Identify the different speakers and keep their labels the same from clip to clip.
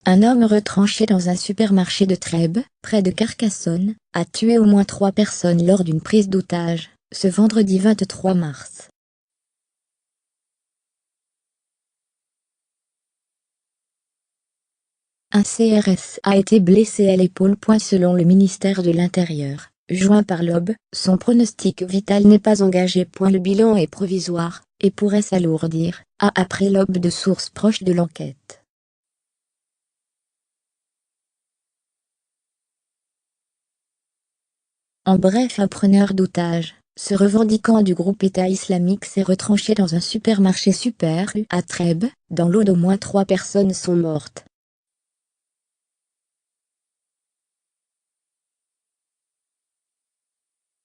Speaker 1: Un homme retranché dans un supermarché de Trèbes, près de Carcassonne, a tué au moins 3 personnes lors d'une prise d'otage, ce vendredi 23 mars. Un CRS a été blessé à l'épaule. Selon le ministère de l'Intérieur, joint par l'Aube, son pronostic vital n'est pas engagé. Le bilan est provisoire, et pourrait s'alourdir, a appris l'Aube de sources proches de l'enquête. En bref, un preneur d'otages, se revendiquant du groupe État islamique, s'est retranché dans un supermarché Super U à Trèbes. Dans l'eau, d'au moins 3 personnes sont mortes.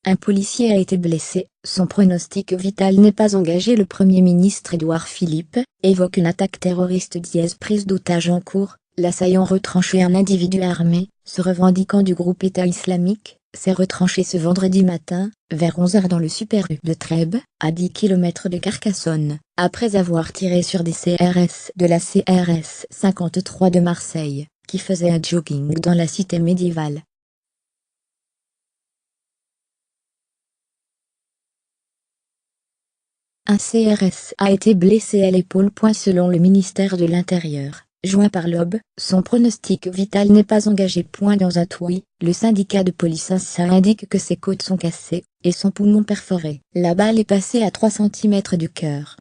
Speaker 1: Un policier a été blessé, son pronostic vital n'est pas engagé. Le Premier ministre Édouard Philippe évoque une attaque terroriste. Prise d'otage en cours. L'assaillant retranché, un individu armé, se revendiquant du groupe État islamique, s'est retranché ce vendredi matin, vers 11h dans le Super U de Trèbes, à 10 km de Carcassonne, après avoir tiré sur des CRS de la CRS 53 de Marseille, qui faisaient un jogging dans la cité médiévale. Un CRS a été blessé à l'épaule. Selon le ministère de l'Intérieur, joint par l'Aube, son pronostic vital n'est pas engagé. Dans un tweet, le syndicat de police indique que ses côtes sont cassées, et son poumon perforé. La balle est passée à 3 cm du cœur.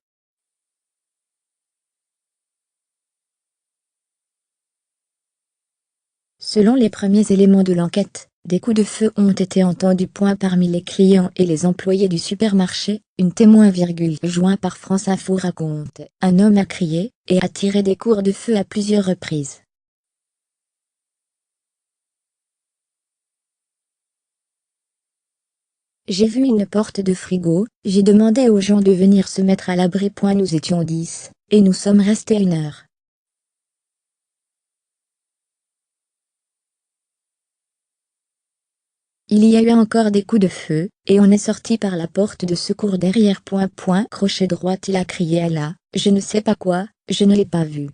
Speaker 1: Selon les premiers éléments de l'enquête, des coups de feu ont été entendus. Parmi les clients et les employés du supermarché, une témoin, joint par France Info, raconte: un homme a crié et a tiré des coups de feu à plusieurs reprises. J'ai vu une porte de frigo, j'ai demandé aux gens de venir se mettre à l'abri. Nous étions 10, et nous sommes restés 1 heure. Il y a eu encore des coups de feu, et on est sorti par la porte de secours derrière. Crochet droit, il a crié Allah, je ne sais pas quoi, je ne l'ai pas vu.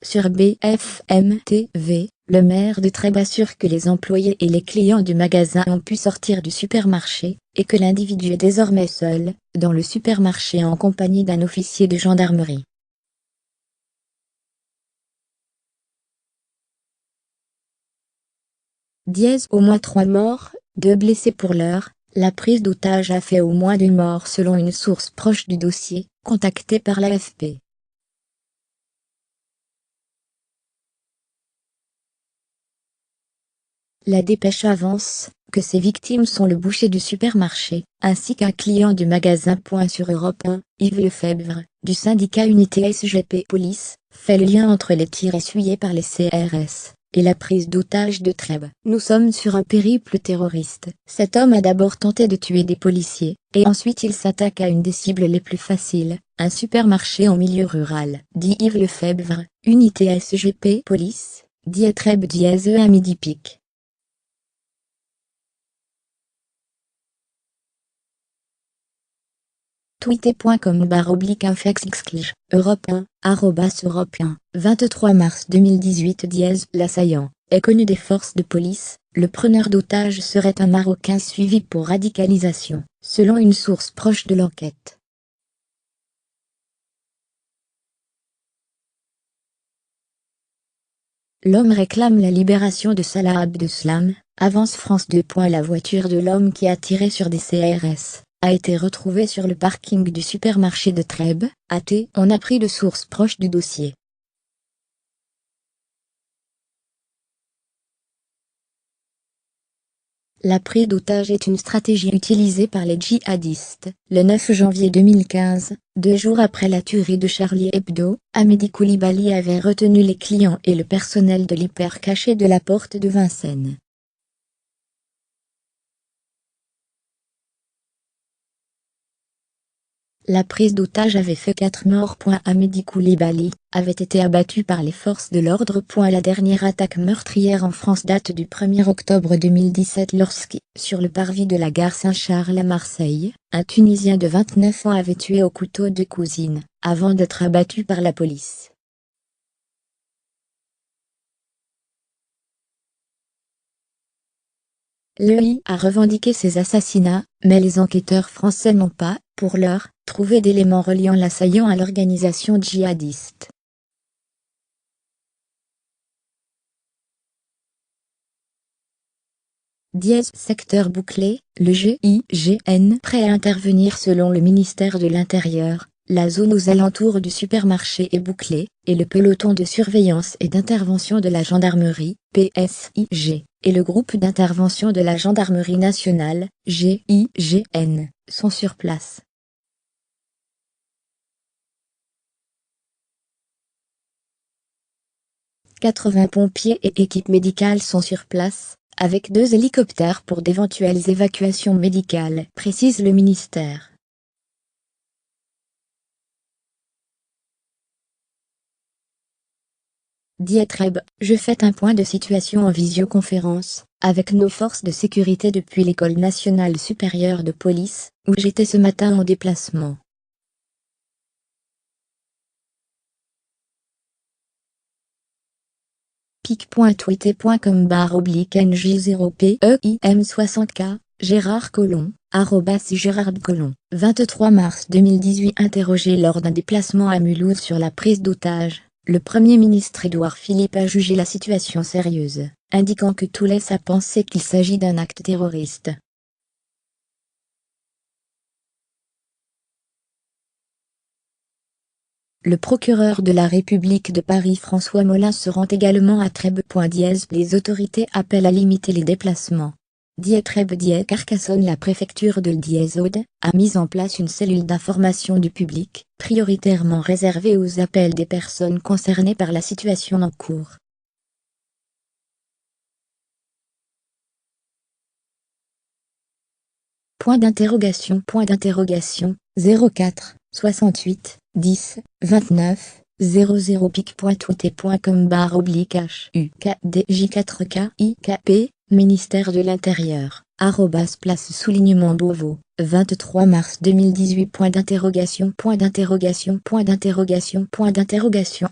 Speaker 1: Sur BFM TV, le maire de Trèbes assure que les employés et les clients du magasin ont pu sortir du supermarché, et que l'individu est désormais seul, dans le supermarché en compagnie d'un officier de gendarmerie. Au moins 3 morts, 2 blessés pour l'heure. La prise d'otage a fait au moins 2 morts selon une source proche du dossier, contactée par l'AFP. La dépêche avance que ces victimes sont le boucher du supermarché, ainsi qu'un client du magasin. Sur Europe 1, Yves Lefebvre, du syndicat Unité SGP Police, fait le lien entre les tirs essuyés par les CRS et la prise d'otage de Trèbes. Nous sommes sur un périple terroriste. Cet homme a d'abord tenté de tuer des policiers, et ensuite il s'attaque à une des cibles les plus faciles, un supermarché en milieu rural, dit Yves Lefebvre, Unité SGP Police, dit à Trèbes à midi pique. Twitter.com/infexxclige, Europe 1, Europe 1, 23 mars 2018. L'assaillant est connu des forces de police. Le preneur d'otage serait un Marocain suivi pour radicalisation, selon une source proche de l'enquête. L'homme réclame la libération de Salah Abdeslam, avance France 2. La voiture de l'homme qui a tiré sur des CRS a été retrouvée sur le parking du supermarché de Trèbes, on a pris de sources proches du dossier. La prise d'otage est une stratégie utilisée par les djihadistes. Le 9 janvier 2015, 2 jours après la tuerie de Charlie Hebdo, Amédi Koulibaly avait retenu les clients et le personnel de l'hyper caché de la porte de Vincennes. La prise d'otage avait fait 4 morts. Hamidi Koulibaly avait été abattu par les forces de l'ordre. La dernière attaque meurtrière en France date du 1er octobre 2017 lorsque, sur le parvis de la gare Saint-Charles à Marseille, un Tunisien de 29 ans avait tué au couteau deux cousines, avant d'être abattu par la police. L'EI a revendiqué ces assassinats, mais les enquêteurs français n'ont pas, pour l'heure, trouvé d'éléments reliant l'assaillant à l'organisation djihadiste. Secteur bouclé, le GIGN prêt à intervenir selon le ministère de l'Intérieur. La zone aux alentours du supermarché est bouclée, et le peloton de surveillance et d'intervention de la gendarmerie, PSIG, et le groupe d'intervention de la gendarmerie nationale, GIGN, sont sur place. « 80 pompiers et équipes médicales sont sur place, avec 2 hélicoptères pour d'éventuelles évacuations médicales, précise le ministère. Dietreb, je fais un point de situation en visioconférence, avec nos forces de sécurité depuis l'École nationale supérieure de police, où j'étais ce matin en déplacement. pic.twitter.com/NJ0PEIM60K, Gérard Collomb, @GérardCollomb. 23 mars 2018. Interrogé lors d'un déplacement à Mulhouse sur la prise d'otages, le Premier ministre Édouard Philippe a jugé la situation sérieuse, indiquant que tout laisse à penser qu'il s'agit d'un acte terroriste. Le procureur de la République de Paris François Molins se rend également à Trèbes. Les autorités appellent à limiter les déplacements. Trèbes-Carcassonne. La préfecture de l'Aude a mis en place une cellule d'information du public, prioritairement réservée aux appels des personnes concernées par la situation en cours. Point d'interrogation. 04 68 10 29 00 pic.twitter.com/HUKDJ4KIKP, Ministère de l'Intérieur, @place_Beauvau, 23 mars 2018. Point d'interrogation.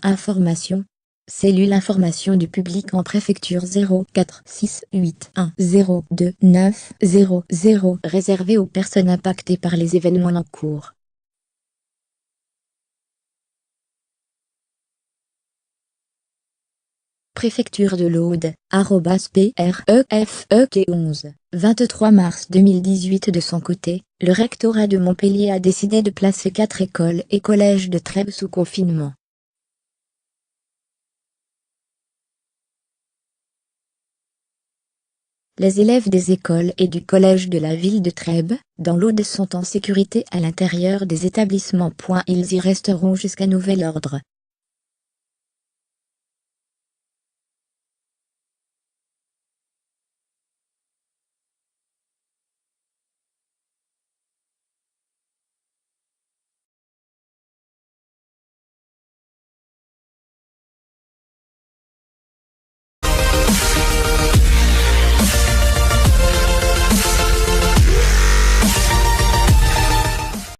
Speaker 1: Information. Cellule information du public en préfecture 04 681 02 9 00, réservée aux personnes impactées par les événements en cours. Préfecture de l'Aude, @PREFET11, 23 mars 2018. De son côté, le rectorat de Montpellier a décidé de placer 4 écoles et collèges de Trèbes sous confinement. Les élèves des écoles et du collège de la ville de Trèbes, dans l'Aude, sont en sécurité à l'intérieur des établissements. Ils y resteront jusqu'à nouvel ordre.